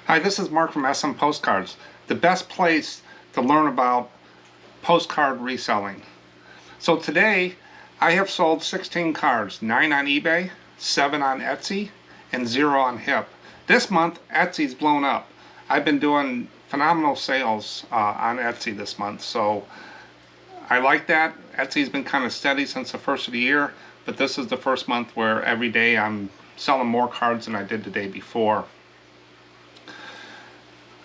Hi, this is Mark from SMPostcards, the best place to learn about postcard reselling. So today I have sold 16 cards, 9 on eBay, 7 on Etsy, and 0 on Hip. This month Etsy's blown up. I've been doing phenomenal sales on Etsy this month, so I like that. Etsy's been kind of steady since the first of the year, but this is the first month where every day I'm selling more cards than I did the day before.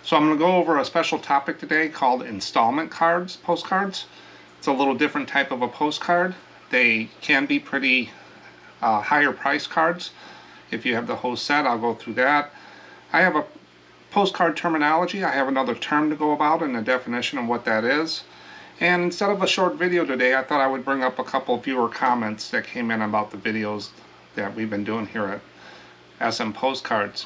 So I'm going to go over a special topic today called installment cards, postcards. It's a little different type of a postcard. They can be pretty higher price cards. If you have the whole set, I'll go through that. I have a postcard terminology. I have another term to go about and a definition of what that is. And instead of a short video today, I thought I would bring up a couple viewer comments that came in about the videos that we've been doing here at SMPostcards.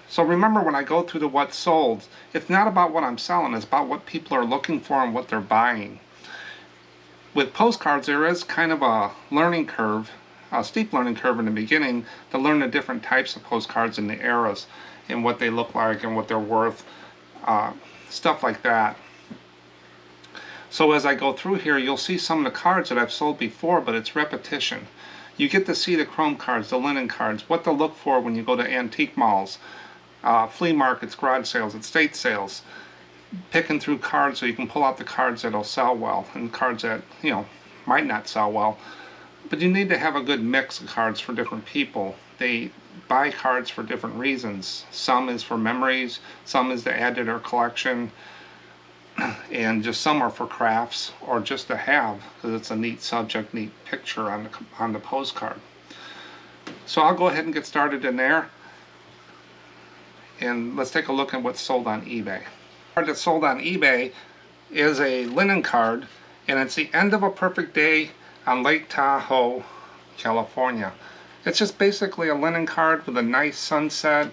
So remember, when I go through the what's sold, it's not about what I'm selling, it's about what people are looking for and what they're buying. With postcards, there is kind of a learning curve, a steep learning curve in the beginning to learn the different types of postcards and the eras and what they look like and what they're worth, stuff like that. So as I go through here, you'll see some of the cards that I've sold before, but it's repetition. You get to see the chrome cards, the linen cards, what to look for when you go to antique malls, flea markets, garage sales, estate sales. Picking through cards so you can pull out the cards that'll sell well and cards that, might not sell well. But you need to have a good mix of cards for different people. They buy cards for different reasons. Some is for memories, some is to add to their collection, and just some are for crafts or just to have because it's a neat subject, neat picture on the postcard. So I'll go ahead and get started in there, and let's take a look at what's sold on eBay. The card that's sold on eBay is a linen card, and it's the end of a perfect day on Lake Tahoe, California. It's just basically a linen card with a nice sunset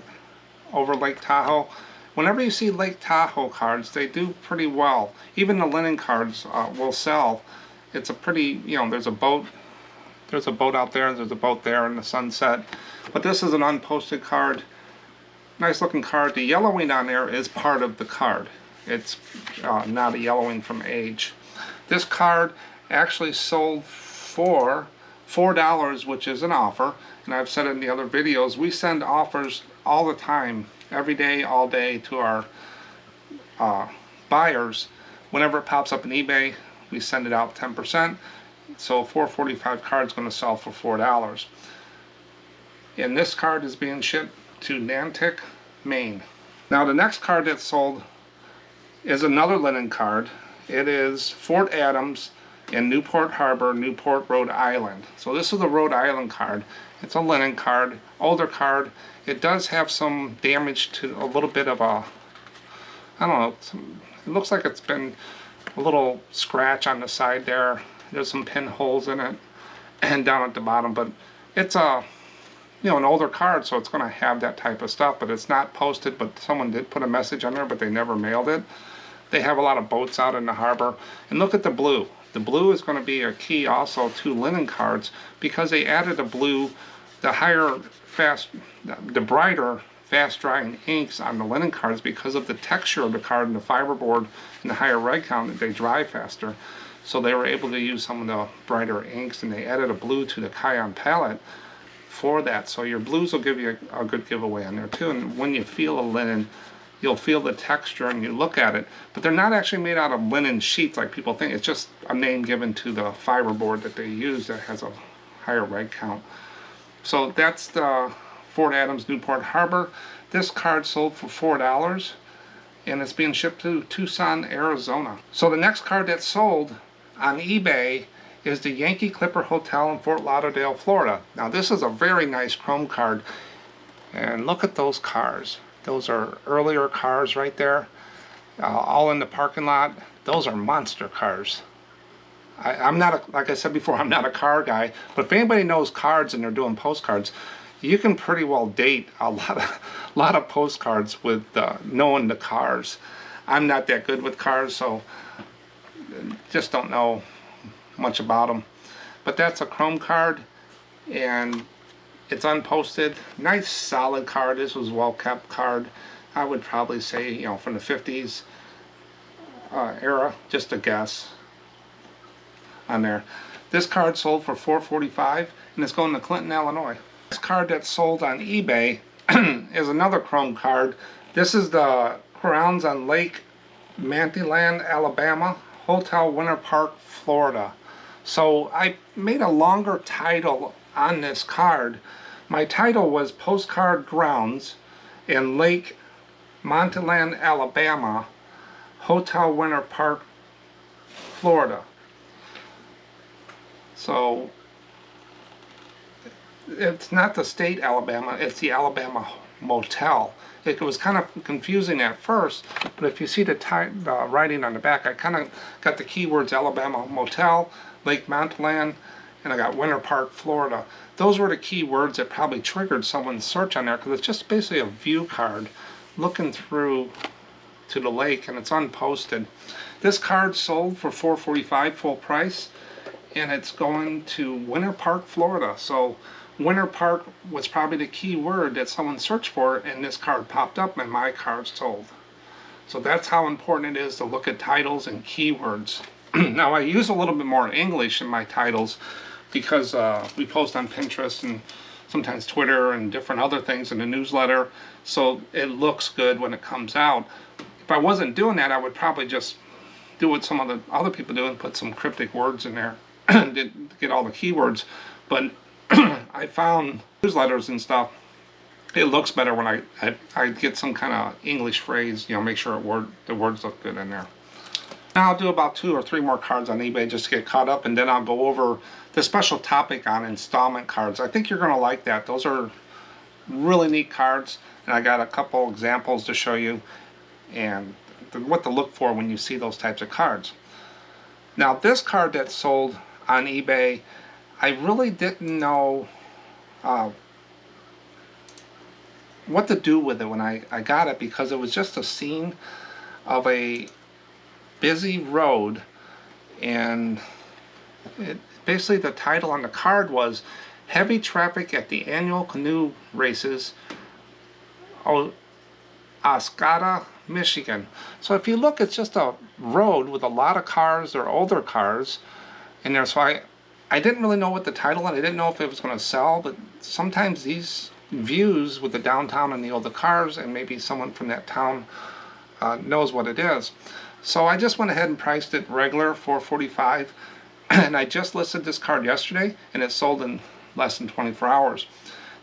over Lake Tahoe. Whenever you see Lake Tahoe cards, they do pretty well. Even the linen cards will sell. It's a pretty, there's a boat out there, and there's a boat there in the sunset. But this is an unposted card. Nice looking card. The yellowing on there is part of the card. It's not a yellowing from age. This card actually sold for $4, which is an offer. And I've said it in the other videos, we send offers all the time, every day, all day, to our buyers. Whenever it pops up on eBay, we send it out 10%. So a 445 card is going to sell for $4. And this card is being shipped to Nantucket, Maine. Now the next card that's sold is another linen card. It is Fort Adams in Newport Harbor, Newport, Rhode Island. So this is a Rhode Island card. It's a linen card, older card. It does have some damage to a little bit of a, I don't know, it looks like it's been a little scratch on the side there. There's some pinholes in it and down at the bottom, but it's a, an older card, so it's going to have that type of stuff, but it's not posted, but someone did put a message on there, but they never mailed it. They have a lot of boats out in the harbor. And look at the blue. The blue is going to be a key also to linen cards because they added a blue, the brighter, fast-drying inks on the linen cards because of the texture of the card and the fiberboard and the higher reg count that they dry faster. So they were able to use some of the brighter inks, and they added a blue to the Crayon palette for that. So your blues will give you a good giveaway on there too. And when you feel a linen, you'll feel the texture and you look at it. But they're not actually made out of linen sheets like people think. It's just a name given to the fiberboard that they use that has a higher reg count. So that's the Fort Adams, Newport Harbor. This card sold for $4, and it's being shipped to Tucson, Arizona. So the next card that's sold on eBay is the Yankee Clipper Hotel in Fort Lauderdale, Florida. Now this is a very nice chrome card, and look at those cars. Those are earlier cars right there, all in the parking lot. Those are monster cars. I'm not, like I said before, I'm not a car guy, but if anybody knows cards and they're doing postcards, you can pretty well date a lot of postcards with knowing the cars. I'm not that good with cars, so just don't know much about them. But that's a chrome card, and It's unposted. Nice solid card. This was a well kept card. I would probably say, you know, from the 50s era, just a guess on there. This card sold for $4.45 and it's going to Clinton, Illinois. This card that's sold on eBay is another Chrome card. This is the Grounds on Lake Manteland, Alabama, Hotel Winter Park, Florida. So I made a longer title on this card. My title was Postcard Grounds in Lake Manteland, Alabama, Hotel Winter Park, Florida. So it's not the state Alabama, it's the Alabama motel. It was kind of confusing at first, but if you see the writing on the back, I kind of got the keywords Alabama motel, Lake Manteland, and I got Winter Park, Florida. Those were the key words that probably triggered someone's search on there, because it's just basically a view card looking through to the lake, and it's unposted. This card sold for $4.45 full price, and it's going to Winter Park, Florida. So Winter Park was probably the key word that someone searched for, and this card popped up and my card sold. So that's how important it is to look at titles and keywords. Now I use a little bit more English in my titles because we post on Pinterest and sometimes Twitter and different other things in the newsletter, so it looks good when it comes out. If I wasn't doing that, I would probably just do what some of the other people do and put some cryptic words in there to get all the keywords. But I found newsletters and stuff, it looks better when I get some kind of English phrase, you know, make sure the words look good in there. Now I'll do about 2 or 3 more cards on eBay just to get caught up, and then I'll go over the special topic on installment cards. I think you're going to like that. Those are really neat cards, and I got a couple examples to show you and what to look for when you see those types of cards. Now this card that's sold on eBay, I really didn't know what to do with it when I got it, because it was just a scene of a busy road, and basically the title on the card was Heavy Traffic at the Annual Canoe Races, Oscoda, Michigan. So if you look, it's just a road with a lot of cars. They're older cars in there, so I didn't really know what the title, and I didn't know if it was going to sell, but sometimes these views with the downtown and the older cars, and maybe someone from that town knows what it is. So I just went ahead and priced it regular, $4.45, and I just listed this card yesterday, and it sold in less than 24 hours.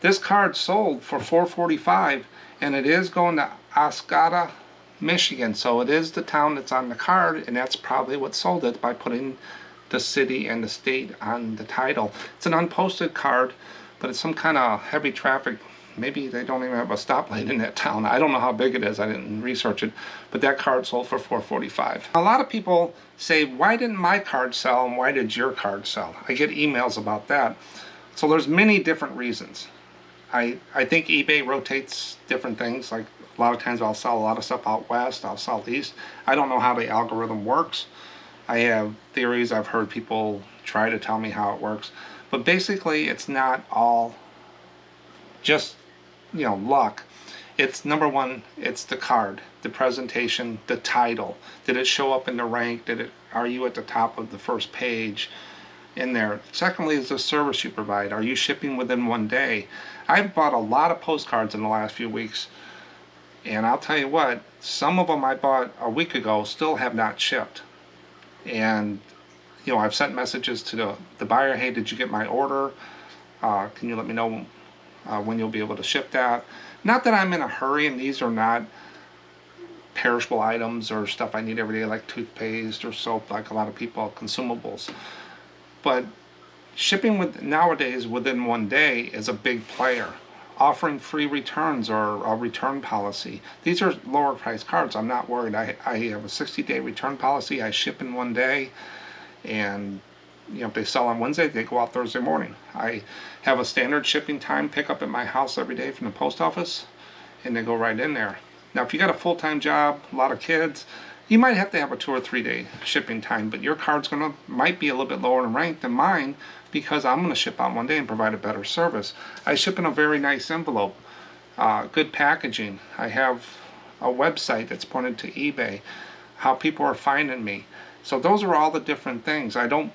This card sold for $4.45, and it is going to Oscoda, Michigan. So it is the town that's on the card, and that's probably what sold it by putting the city and the state on the title. It's an unposted card, but it's some kind of heavy traffic. Maybe they don't even have a stoplight in that town. I don't know how big it is. I didn't research it, but that card sold for $4.45. A lot of people say, why didn't my card sell and why did your card sell? I get emails about that. So there's many different reasons. I think eBay rotates different things. Like a lot of times I'll sell a lot of stuff out west, I'll sell east. I don't know how the algorithm works. I have theories. I've heard people try to tell me how it works. But basically it's not all just, you know, luck. It's number one, it's the card, the presentation, the title. Did it show up in the rank? Are you at the top of the first page in there? Secondly is the service you provide. Are you shipping within 1 day? I've bought a lot of postcards in the last few weeks, and I'll tell you what, some of them I bought a week ago still have not shipped. And you know, I've sent messages to the buyer, hey, did you get my order? Can you let me know when you'll be able to ship that? Not that I'm in a hurry, and these are not perishable items or stuff I need every day like toothpaste or soap, like a lot of people, consumables. But shipping nowadays within 1 day is a big player. Offering free returns or a return policy. These are lower price cards. I'm not worried. I have a 60-day return policy. I ship in 1 day, and you know, if they sell on Wednesday, they go out Thursday morning. I have a standard shipping time pickup at my house every day from the post office, and they go right in there. Now if you got a full-time job, a lot of kids, You might have to have a 2 or 3 day shipping time, but your card's might be a little bit lower in rank than mine because I'm going to ship out one day and provide a better service. I ship in a very nice envelope, good packaging. I have a website that's pointed to eBay, how people are finding me. So those are all the different things. I don't,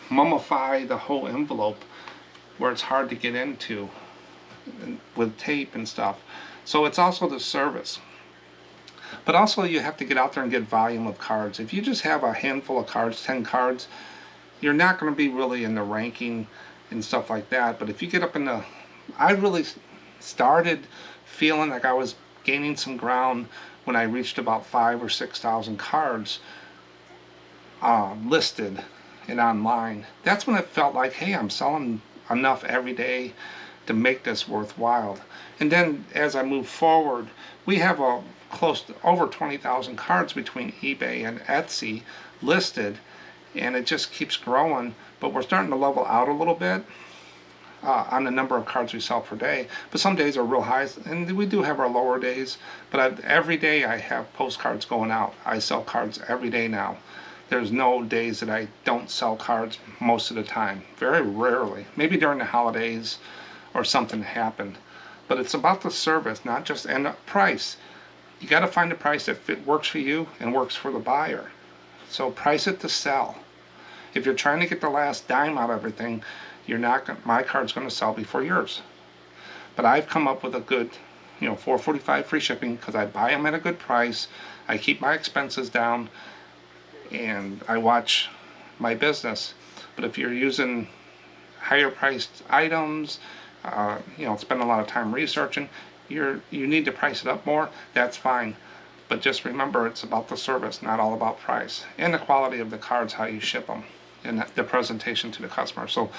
mummify the whole envelope where it's hard to get into with tape and stuff. So it's also the service. But also you have to get out there and get volume of cards. If you just have a handful of cards, 10 cards, you're not going to be really in the ranking and stuff like that. But if you get up in the... I really started feeling like I was gaining some ground when I reached about 5,000 or 6,000 cards listed and online. That's when it felt like, hey, I'm selling enough every day to make this worthwhile. And then as I move forward, we have a close to over 20,000 cards between eBay and Etsy listed, and it just keeps growing. But we're starting to level out a little bit on the number of cards we sell per day. But some days are real high, and we do have our lower days. But every day I have postcards going out. I sell cards every day now. There's no days that I don't sell cards most of the time. Very rarely. Maybe during the holidays or something happened. But it's about the service, not just, and the price. You got to find a price that works for you and works for the buyer. So price it to sell. If you're trying to get the last dime out of everything, you're not. My card's going to sell before yours. But I've come up with a good, $4.45 free shipping because I buy them at a good price. I keep my expenses down, and I watch my business. But if you're using higher priced items, spend a lot of time researching, you need to price it up more. That's fine. But just remember, it's about the service, not all about price. And the quality of the cards, how you ship them, and the presentation to the customer. So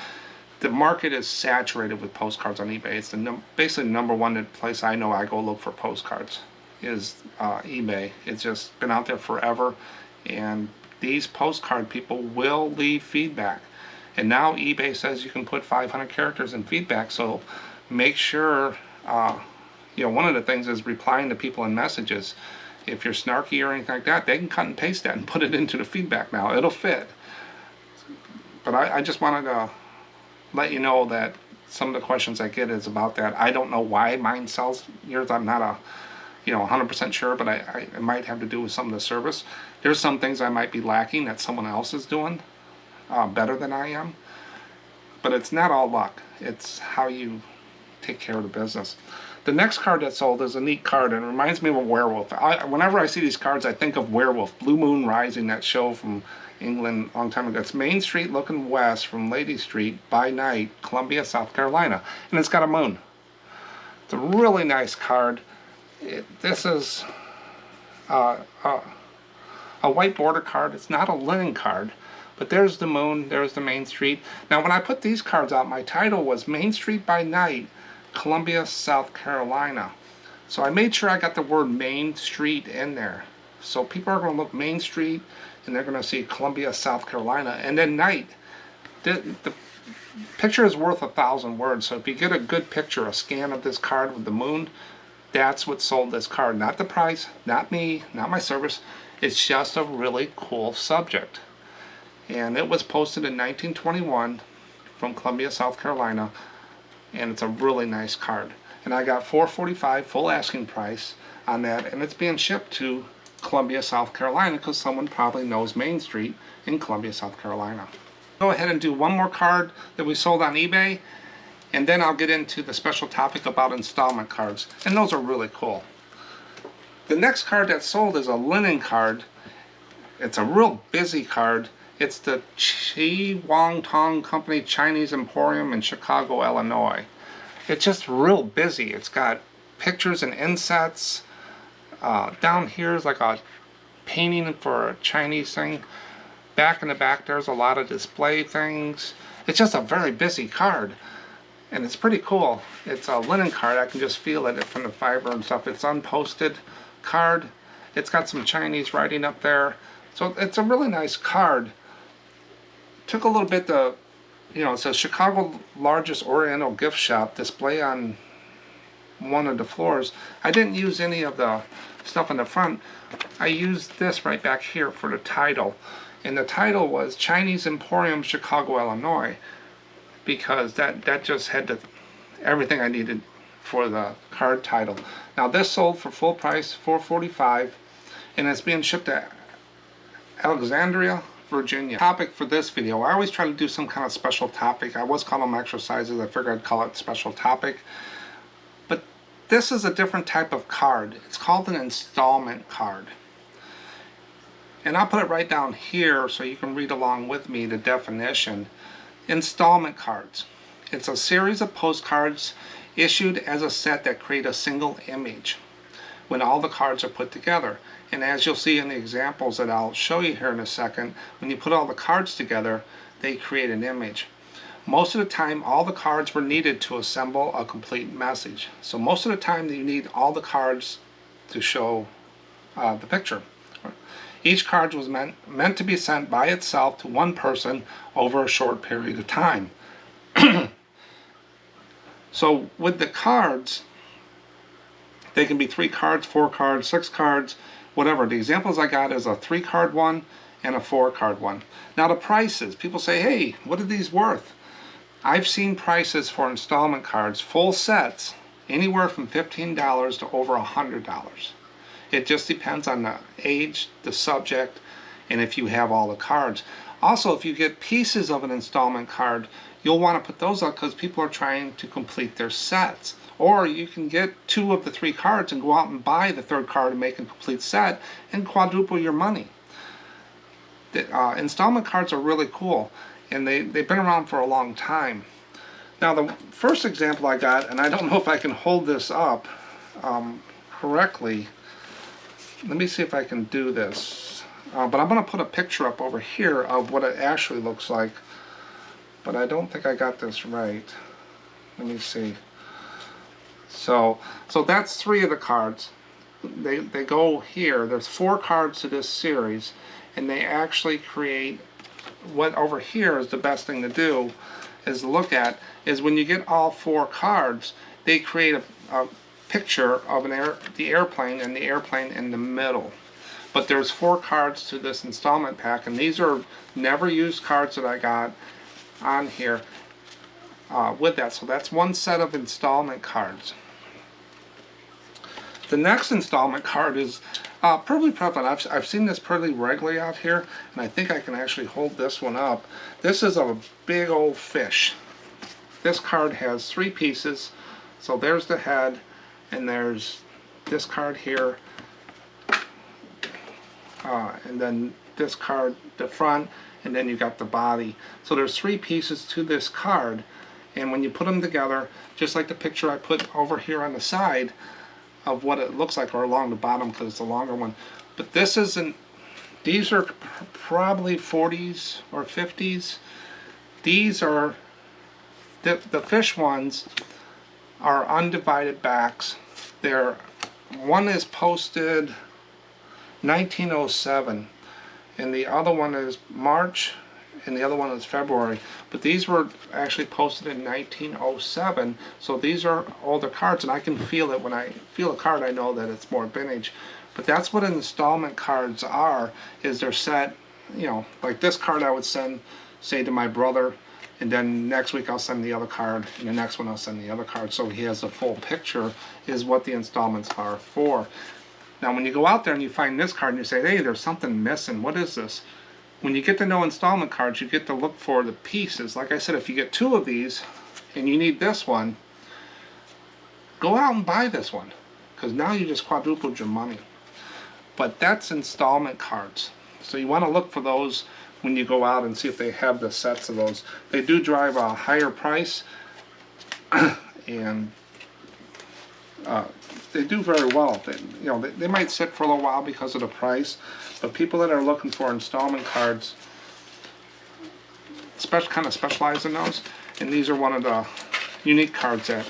the market is saturated with postcards on eBay. It's basically number one place I know I go look for postcards is eBay. It's just been out there forever, and these postcard people will leave feedback. And now eBay says you can put 500 characters in feedback, so make sure, one of the things is replying to people in messages. If you're snarky or anything like that, they can cut and paste that and put it into the feedback now. It'll fit. But I just wanted to let you know that some of the questions I get is about that. I don't know why mine sells. Yours, I'm not 100% sure, but it might have to do with some of the service. There's some things I might be lacking that someone else is doing better than I am. But it's not all luck. It's how you take care of the business. The next card that sold is a neat card, and it reminds me of a werewolf. Whenever I see these cards, I think of Werewolf, Blue Moon Rising, that show from England a long time ago. It's Main Street looking west from Lady Street by night, Columbia, South Carolina. And it's got a moon. It's a really nice card. This is a white border card. It's not a linen card. But there's the moon, there's the Main Street. Now when I put these cards out, my title was Main Street by Night, Columbia, South Carolina. So I made sure I got the word Main Street in there. So people are going to look Main Street and they're going to see Columbia, South Carolina. And then night. The picture is worth 1,000 words. So if you get a good picture, a scan of this card with the moon, that's what sold this card. Not the price, not me, not my service. It's just a really cool subject. And it was posted in 1921 from Columbia, South Carolina. And it's a really nice card. And I got $4.45 full asking price on that, and it's being shipped to Columbia, South Carolina, because someone probably knows Main Street in Columbia, South Carolina. Go ahead and do one more card that we sold on eBay, and then I'll get into the special topic about installment cards, and those are really cool. The next card that sold is a linen card. It's a real busy card. It's the Chi Wong Tong Company Chinese Emporium in Chicago, Illinois. It's just real busy. It's got pictures and insets. Down here is like a painting for a Chinese thing. Back in the back there's a lot of display things. It's just a very busy card. And it's pretty cool. It's a linen card. I can just feel it from the fiber and stuff. It's unposted card. It's got some Chinese writing up there. So it's a really nice card. Took a little bit to, it says Chicago largest Oriental gift shop, display on one of the floors, I didn't use any of the stuff in the front. I used this right back here for the title. And the title was Chinese Emporium, Chicago, Illinois, because that just had everything I needed for the card title. Now this sold for full price, $4.45, and it's being shipped to Alexandria, Virginia. Topic for this video, I always try to do some kind of special topic. I was calling them exercises, I figured I'd call it special topic. But this is a different type of card. It's called an installment card. And I'll put it right down here so you can read along with me the definition. Installment cards. It's a series of postcards issued as a set that create a single image when all the cards are put together. And as you'll see in the examples that I'll show you here in a second, when you put all the cards together, they create an image. Most of the time, all the cards were needed to assemble a complete message. So most of the time, you need all the cards to show the picture. Each card was meant to be sent by itself to one person over a short period of time. So with the cards, they can be 3 cards, 4 cards, 6 cards, whatever. The examples I got is a 3-card one and a 4-card one. Now the prices, people say, hey, what are these worth? I've seen prices for installment cards, full sets, anywhere from $15 to over $100. It just depends on the age, the subject, and if you have all the cards. Also, if you get pieces of an installment card, you'll want to put those up because people are trying to complete their sets. Or you can get 2 of the 3 cards and go out and buy the 3rd card and make a complete set and quadruple your money. The installment cards are really cool, and they've been around for a long time. Now the first example I got, and I don't know if I can hold this up correctly. Let me see if I can do this. But I'm going to put a picture up over here of what it actually looks like. But I don't think I got this right. Let me see. So that's 3 of the cards. They go here. There's 4 cards to this series, and they actually create what over here is the best thing to do is look at is when you get all 4 cards, they create a picture of the airplane and the airplane in the middle. But there's 4 cards to this installment pack, and these are never used cards that I got on here with that. So that's 1 set of installment cards. The next installment card is pretty prevalent. I've seen this pretty regularly out here, and I think I can actually hold this one up. This is a big old fish. This card has 3 pieces. So there's the head, and there's this card here, and then this card, the front, and then you got the body. So there's 3 pieces to this card, and when you put them together, just like the picture I put over here on the side of what it looks like, or along the bottom because it's a longer one. But this isn't, these are probably 40s or 50s. These are, the fish ones are undivided backs. One is posted 1907, and the other one is March, and the other one is February. But these were actually posted in 1907, so these are older cards, and I can feel it. When I feel a card, I know that it's more vintage. But that's what installment cards are, is they're set, you know, like this card I would send, say, to my brother, and then next week I'll send the other card, and the next one I'll send the other card, so he has a full picture, is what the installments are for. Now when you go out there and you find this card and you say, hey, there's something missing, what is this? When you get to know installment cards, you get to look for the pieces. Like I said, if you get 2 of these and you need this one, go out and buy this one, because now you just quadrupled your money. But that's installment cards. So you want to look for those when you go out and see if they have the sets of those. They do drive a higher price, and they do very well. They might sit for a little while because of the price, but people that are looking for installment cards kind of specialize in those, and these are one of the unique cards that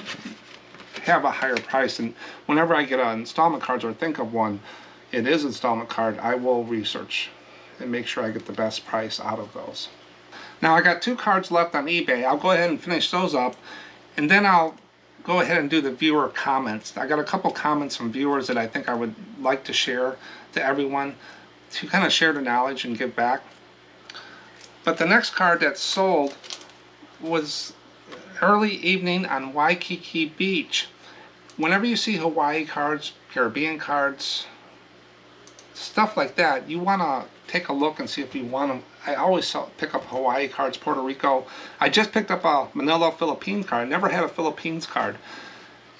have a higher price. And whenever I get an installment cards or think of one, it is installment card, I will research and make sure I get the best price out of those. Now I got 2 cards left on eBay. I'll go ahead and finish those up, and then I'll go ahead and do the viewer comments. I got a couple comments from viewers that I think I would like to share to everyone to kind of share the knowledge and give back. But the next card that sold was Early Evening on Waikiki Beach. Whenever you see Hawaii cards, Caribbean cards, stuff like that, you want to take a look and see if you want them. I always pick up Hawaii cards, Puerto Rico. I just picked up a Manila Philippines card. I never had a Philippines card.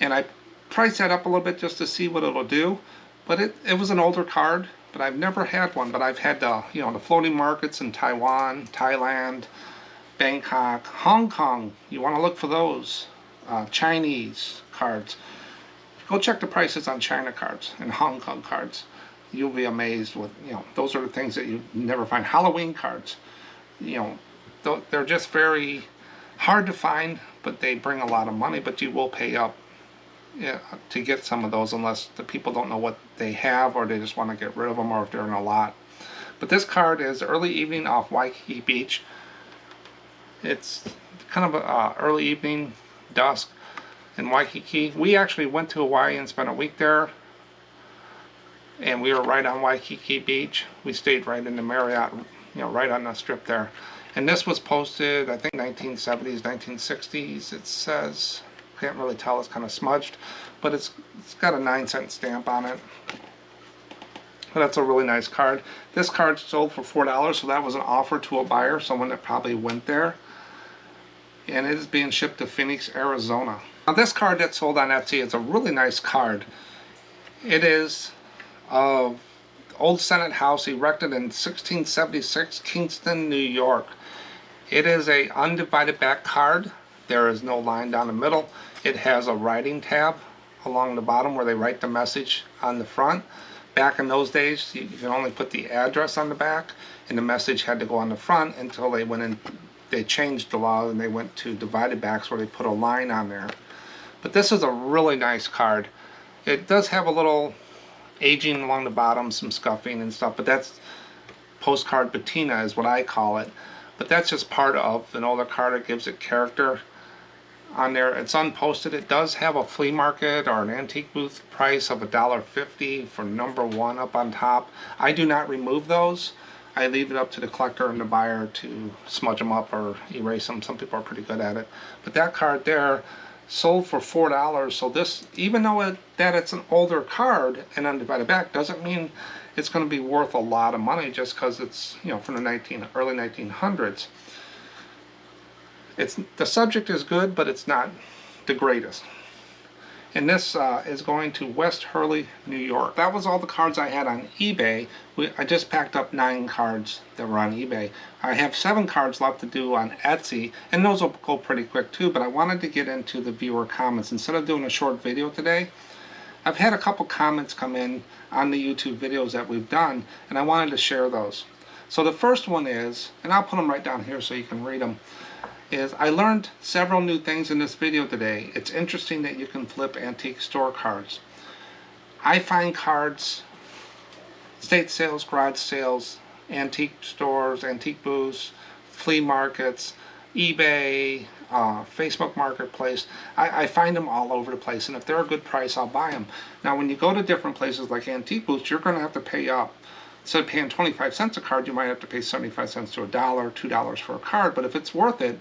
And I priced that up a little bit just to see what it'll do. But it was an older card, but I've never had one. But I've had the, you know, the floating markets in Taiwan, Thailand, Bangkok, Hong Kong. You want to look for those. Chinese cards. Go check the prices on China cards and Hong Kong cards. You'll be amazed with, you know, those are the things that you never find. Halloween cards, you know, they're just very hard to find, but they bring a lot of money, but you will pay up, yeah, to get some of those unless the people don't know what they have or they just want to get rid of them or if they're in a lot. But this card is Early Evening off Waikiki Beach. It's kind of a early evening, dusk in Waikiki. We actually went to Hawaii and spent a week there. And we were right on Waikiki Beach. We stayed right in the Marriott, you know, right on the strip there. And this was posted, I think, 1970s, 1960s. It says, can't really tell, it's kind of smudged, but it's got a 9-cent stamp on it. But that's a really nice card. This card sold for $4, so that was an offer to a buyer, someone that probably went there. And it is being shipped to Phoenix, Arizona. Now this card that sold on Etsy is a really nice card. It is of Old Senate House erected in 1676, Kingston, New York. It is a undivided back card. There is no line down the middle. It has a writing tab along the bottom where they write the message on the front. Back in those days, you could only put the address on the back, and the message had to go on the front until they went in. They changed the law and they went to divided backs where they put a line on there. But this is a really nice card. It does have a little aging along the bottom, some scuffing and stuff, but that's postcard patina is what I call it. But that's just part of an older card. It gives it character on there. It's unposted. It does have a flea market or an antique booth price of $1.50 for #1 up on top. I do not remove those. I leave it up to the collector and the buyer to smudge them up or erase them. Some people are pretty good at it. But that card there sold for $4. So this, even though that it's an older card and undivided back, doesn't mean it's going to be worth a lot of money just because it's, you know, from the early 1900s. The subject is good, but it's not the greatest. And this is going to West Hurley, New York. That was all the cards I had on eBay. I just packed up 9 cards that were on eBay. I have 7 cards left to do on Etsy, and those will go pretty quick too, but I wanted to get into the viewer comments. Instead of doing a short video today, I've had a couple comments come in on the YouTube videos that we've done, and I wanted to share those. So the first one is, and I'll put them right down here so you can read them, is I learned several new things in this video today. It's interesting that you can flip antique store cards. I find cards, estate sales, garage sales, antique stores, antique booths, flea markets, eBay, Facebook Marketplace. I find them all over the place, and if they're a good price, I'll buy them. Now when you go to different places like antique booths, you're going to have to pay up. Instead of paying 25 cents a card, you might have to pay 75 cents to $1, $2 for a card. But if it's worth it,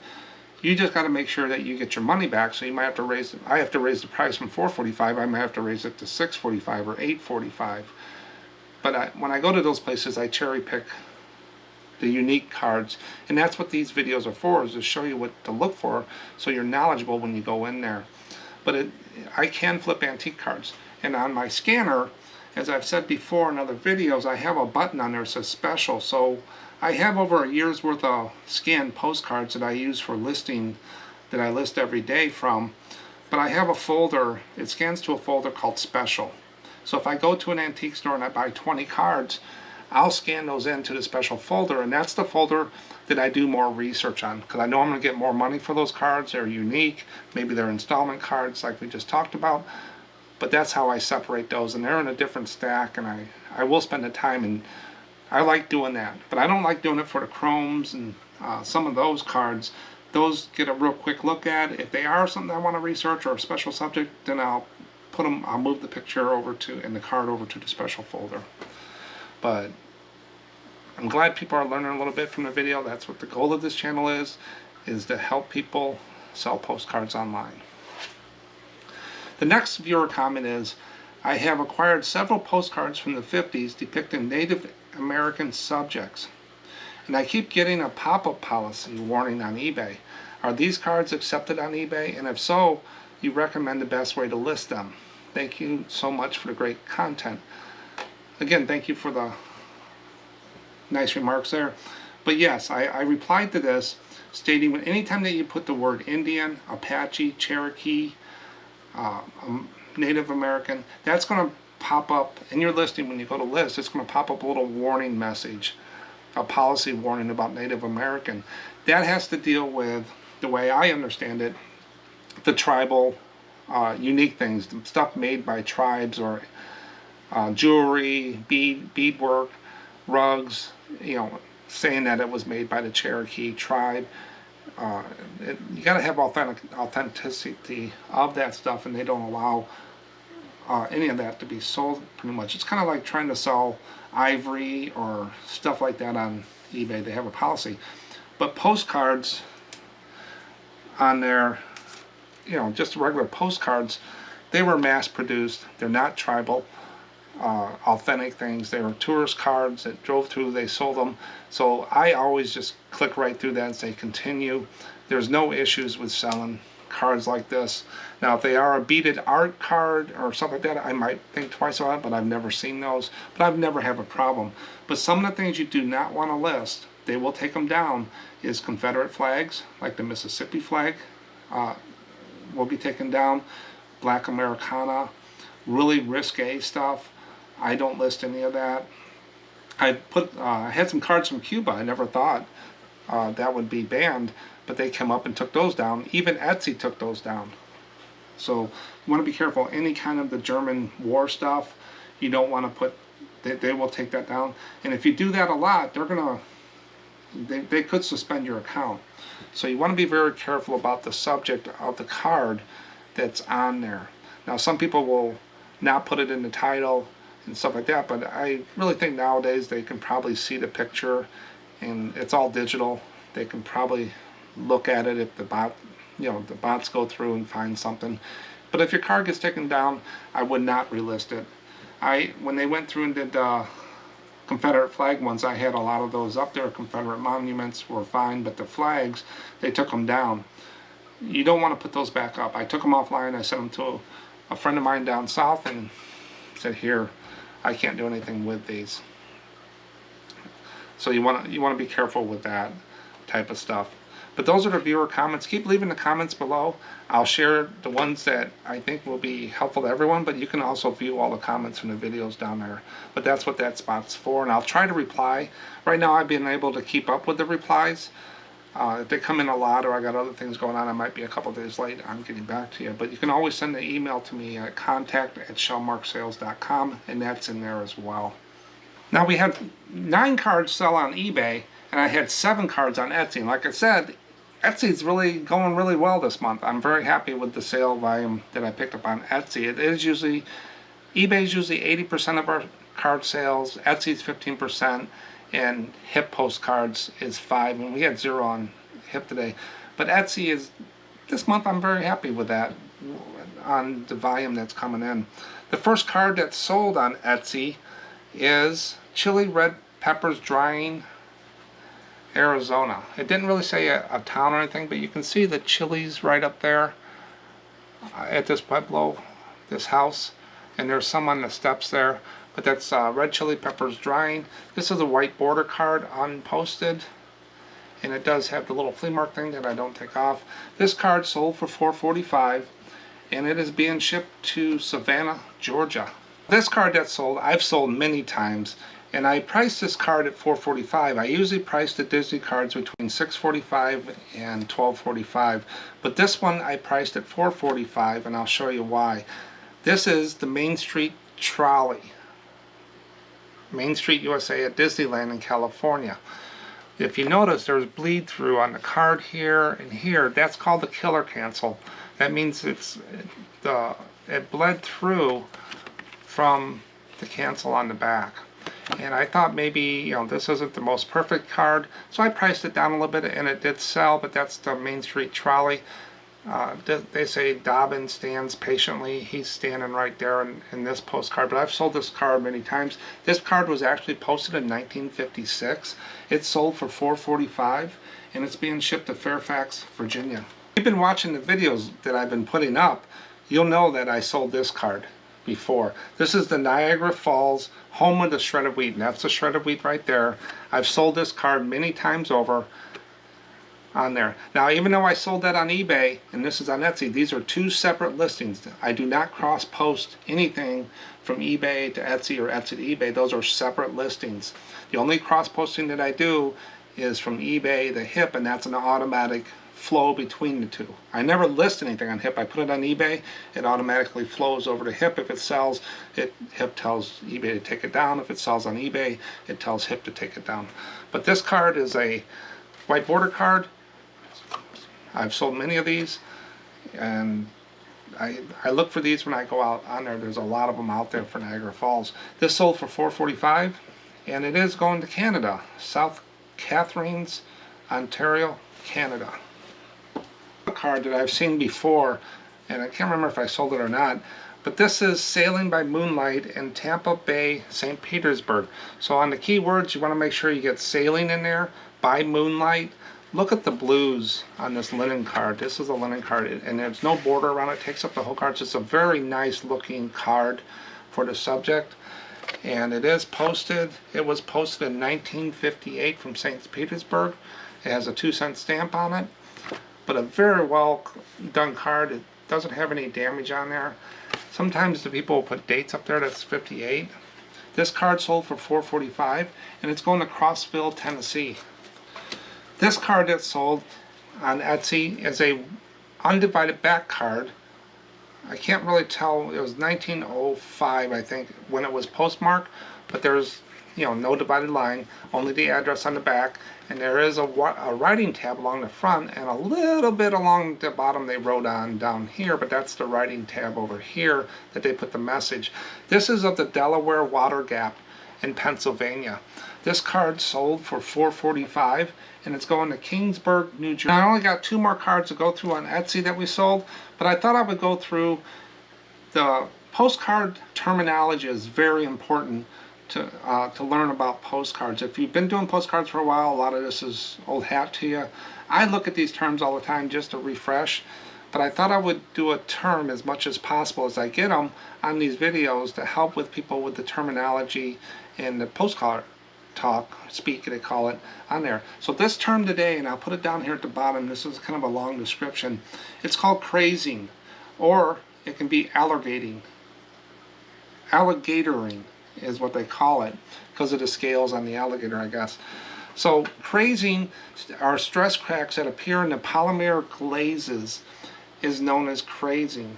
you just got to make sure that you get your money back. So you might have to raise it. I have to raise the price from $4.45. I might have to raise it to $6.45 or $8.45. But when I go to those places, I cherry pick the unique cards, and that's what these videos are for, is to show you what to look for, so you're knowledgeable when you go in there. But I can flip antique cards, and on my scanner, as I've said before in other videos, I have a button on there that says special. So I have over a year's worth of scanned postcards that I use for listing, that I list every day from. But I have a folder, it scans to a folder called special. So if I go to an antique store and I buy 20 cards, I'll scan those into the special folder, and that's the folder that I do more research on, because I know I'm going to get more money for those cards. They're unique, maybe they're installment cards like we just talked about. But that's how I separate those, and they're in a different stack, and I will spend the time, and I like doing that. But I don't like doing it for the chromes and some of those cards. those get a real quick look at. If they are something I want to research or a special subject, then I'll move the picture over to, and the card over to the special folder. But I'm glad people are learning a little bit from the video. That's what the goal of this channel is to help people sell postcards online. The next viewer comment is, I have acquired several postcards from the 50s depicting Native American subjects, and I keep getting a pop-up policy warning on eBay. Are these cards accepted on eBay? And if so, you recommend the best way to list them? Thank you so much for the great content. Again, thank you for the nice remarks there. But yes, I replied to this stating anytime that you put the word Indian, Apache, Cherokee, Native American, that's going to pop up in your listing. When you go to list, it's going to pop up a little warning message, a policy warning about Native American. That has to deal with, the way I understand it, the tribal unique things, stuff made by tribes, or jewelry, beadwork, rugs, saying that it was made by the Cherokee tribe. You got to have authenticity of that stuff, and they don't allow any of that to be sold, pretty much. It's kind of like trying to sell ivory or stuff like that on eBay. They have a policy. But postcards on their, just regular postcards, they were mass produced. They're not tribal, authentic things. They were tourist cards that drove through, they sold them. So I always just click right through that and say continue. There's no issues with selling cards like this. Now if they are a beaded art card or something like that, I might think twice about it, but I've never seen those. But I've never had a problem. But some of the things you do not want to list, they will take them down, is Confederate flags, like the Mississippi flag, will be taken down. Black Americana, really risque stuff, I don't list any of that. I had some cards from Cuba. I never thought that would be banned, but they came up and took those down. Even Etsy took those down. So you want to be careful. Any kind of the German war stuff, you don't want to put, they will take that down. And if you do that a lot, they could suspend your account. So you want to be very careful about the subject of the card that's on there. Now some people will not put it in the title and stuff like that, but I really think nowadays they can probably see the picture, and it's all digital. They can probably look at it if the bots go through and find something. But if your card gets taken down, I would not relist it. When they went through and did Confederate flag ones, I had a lot of those up there. Confederate monuments were fine, but the flags, they took them down. You don't want to put those back up. I took them offline. I sent them to a friend of mine down south and said, here, I can't do anything with these. So you want to be careful with that type of stuff. But those are the viewer comments. Keep leaving the comments below. I'll share the ones that I think will be helpful to everyone, but you can also view all the comments from the videos down there. But that's what that spot's for, and I'll try to reply. Right now I've been able to keep up with the replies. If they come in a lot or I got other things going on, I might be a couple days late on getting back to you. But you can always send an email to me at contact@shelmarksales.com, and that's in there as well. Now we had 9 cards sell on eBay, and I had 7 cards on Etsy. And like I said, Etsy's really going really well this month. I'm very happy with the sale volume that I picked up on Etsy. It is usually, eBay's usually 80% of our card sales, Etsy's 15%, and HipPostcards is 5%, and we had 0 on Hip today. But Etsy is, this month I'm very happy with that, on the volume that's coming in. The first card that's sold on Etsy is Chili Red Peppers Drying, Arizona. It didn't really say a town or anything, but you can see the chilies right up there at this pueblo, this house, and there's some on the steps there. But that's red chili peppers drying. This is a white border card, unposted, and it does have the little flea mark thing that I don't take off. This card sold for $4.45, and it is being shipped to Savannah, Georgia. This card that's sold, I've sold many times, and I priced this card at $4.45. I usually price the Disney cards between $6.45 and $12.45, but this one I priced at $4.45, and I'll show you why. This is the Main Street Trolley, Main Street USA at Disneyland in California. If you notice, there's bleed through on the card here and here. That's called the killer cancel. That means it bled through from the cancel on the back. And I thought maybe, this isn't the most perfect card, so I priced it down a little bit, and it did sell, but that's the Main Street Trolley. They say Dobbin stands patiently. He's standing right there in this postcard, but I've sold this card many times. This card was actually posted in 1956. It sold for $4.45, and it's being shipped to Fairfax, Virginia. If you've been watching the videos that I've been putting up, you'll know that I sold this card before. This is the Niagara Falls home of the shredded wheat, and that's the shredded wheat right there. I've sold this card many times over on there. Now, even though I sold that on eBay and this is on Etsy, these are two separate listings. I do not cross post anything from eBay to Etsy or Etsy to eBay. Those are separate listings. The only cross posting that I do is from eBay to Hip, and that's an automatic flow between the two. I never list anything on Hip. I put it on eBay, it automatically flows over to Hip. If it sells, Hip tells eBay to take it down. If it sells on eBay, it tells Hip to take it down. But this card is a white border card. I've sold many of these, and I look for these when I go out on there. There's a lot of them out there for Niagara Falls. This sold for $4.45, and it is going to Canada, South Catharines, Ontario, Canada. A card that I've seen before, and I can't remember if I sold it or not, but this is Sailing by Moonlight in Tampa Bay, St. Petersburg. So on the keywords, you want to make sure you get sailing in there, by moonlight. Look at the blues on this linen card. This is a linen card, and there's no border around it. It takes up the whole card. It's just a very nice looking card for the subject. And it is posted. It was posted in 1958 from St. Petersburg. It has a 2-cent stamp on it. But a very well done card. It doesn't have any damage on there. Sometimes the people will put dates up there. That's 58. This card sold for $4.45, and it's going to Crossville, Tennessee. This card that sold on Etsy is a undivided back card. I can't really tell. It was 1905, I think, when it was postmarked, but there's no divided line, only the address on the back, and there is a writing tab along the front, and a little bit along the bottom they wrote on down here, but that's the writing tab over here that they put the message. This is of the Delaware Water Gap in Pennsylvania. This card sold for $4.45, and it's going to Kingsburg, New Jersey. I only got 2 more cards to go through on Etsy that we sold, but I thought I would go through the postcard terminology. Is very important to learn about postcards. If you've been doing postcards for a while, a lot of this is old hat to you. I look at these terms all the time just to refresh, but I thought I would do a term as much as possible as I get them on these videos to help with people with the terminology and the postcard speak, they call it, on there. So this term today, and I'll put it down here at the bottom, this is kind of a long description. It's called crazing, or it can be alligating. Alligatoring is what they call it, because of the scales on the alligator, I guess. So crazing are stress cracks that appear in the polymer glazes, is known as crazing.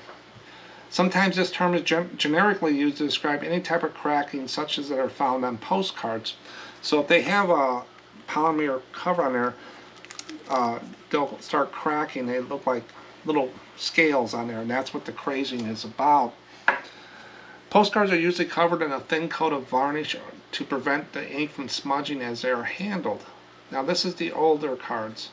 Sometimes this term is generically used to describe any type of cracking such as that are found on postcards. So if they have a polymer cover on there, they'll start cracking. They look like little scales on there, and that's what the crazing is about. Postcards are usually covered in a thin coat of varnish to prevent the ink from smudging as they are handled. Now this is the older cards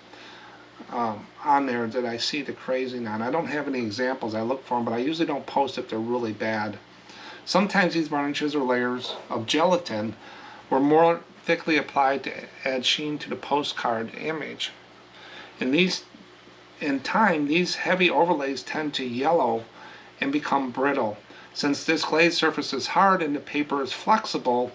on there that I see the crazing on. I don't have any examples. I look for them, but I usually don't post if they're really bad. Sometimes these varnishes or layers of gelatin were more thickly applied to add sheen to the postcard image. In time, these heavy overlays tend to yellow and become brittle. Since this glaze surface is hard and the paper is flexible,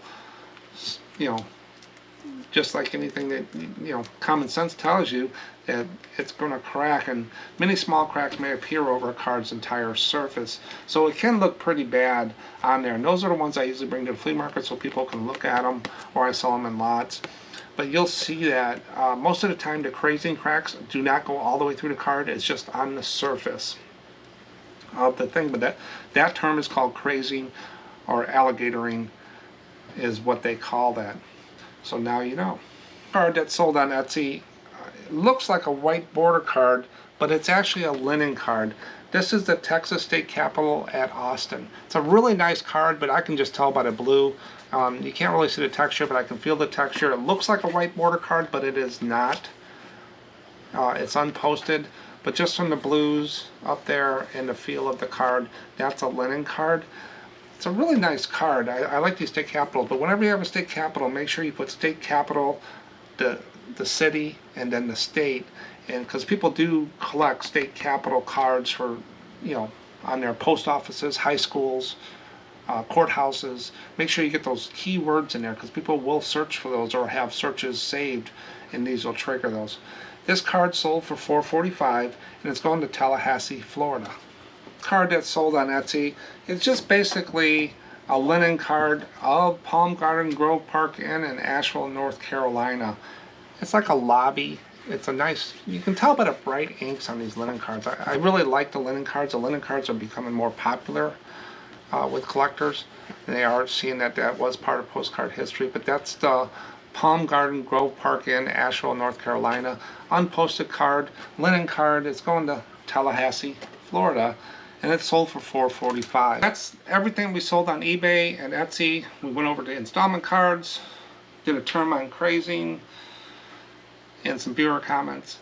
just like anything that common sense tells you, that it's going to crack, and many small cracks may appear over a card's entire surface. So it can look pretty bad on there, and those are the ones I usually bring to the flea market so people can look at them, or I sell them in lots. But you'll see that most of the time the crazing cracks do not go all the way through the card. It's just on the surface of the thing. But that term is called crazing, or alligatoring is what they call that. So now you know. card that's sold on Etsy. It looks like a white border card, but it's actually a linen card. This is the Texas State Capitol at Austin. It's a really nice card, but I can just tell by the blue. You can't really see the texture, but I can feel the texture. It looks like a white border card, but it is not. It's unposted, but just from the blues up there and the feel of the card, that's a linen card. It's a really nice card. I like these state capitals, but whenever you have a state capital, make sure you put state capital, the city, and then the state. And because people do collect state capital cards for, you know, on their post offices, high schools, courthouses. Make sure you get those keywords in there, because people will search for those or have searches saved, and these will trigger those. This card sold for $4.45, and it's going to Tallahassee, Florida. Card that's sold on Etsy is just basically a linen card of Palm Garden Grove Park Inn in Asheville, North Carolina. It's like a lobby. It's a nice, you can tell by the bright inks on these linen cards. I really like the linen cards. The linen cards are becoming more popular with collectors. And they are seeing that that was part of postcard history. But that's the Palm Garden Grove Park Inn, Asheville, North Carolina. Unposted card, linen card. It's going to Tallahassee, Florida. And it's sold for $4.45. That's everything we sold on eBay and Etsy. We went over to installment cards, did a term on Crazing, and some viewer comments.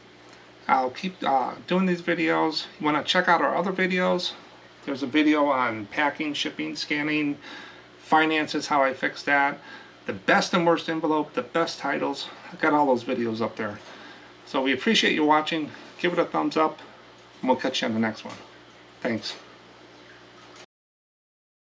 I'll keep doing these videos. You want to check out our other videos? There's a video on packing, shipping, scanning, finances, how I fix that, the best and worst envelope, the best titles. I've got all those videos up there. So we appreciate you watching. Give it a thumbs up, and we'll catch you on the next one. Thanks.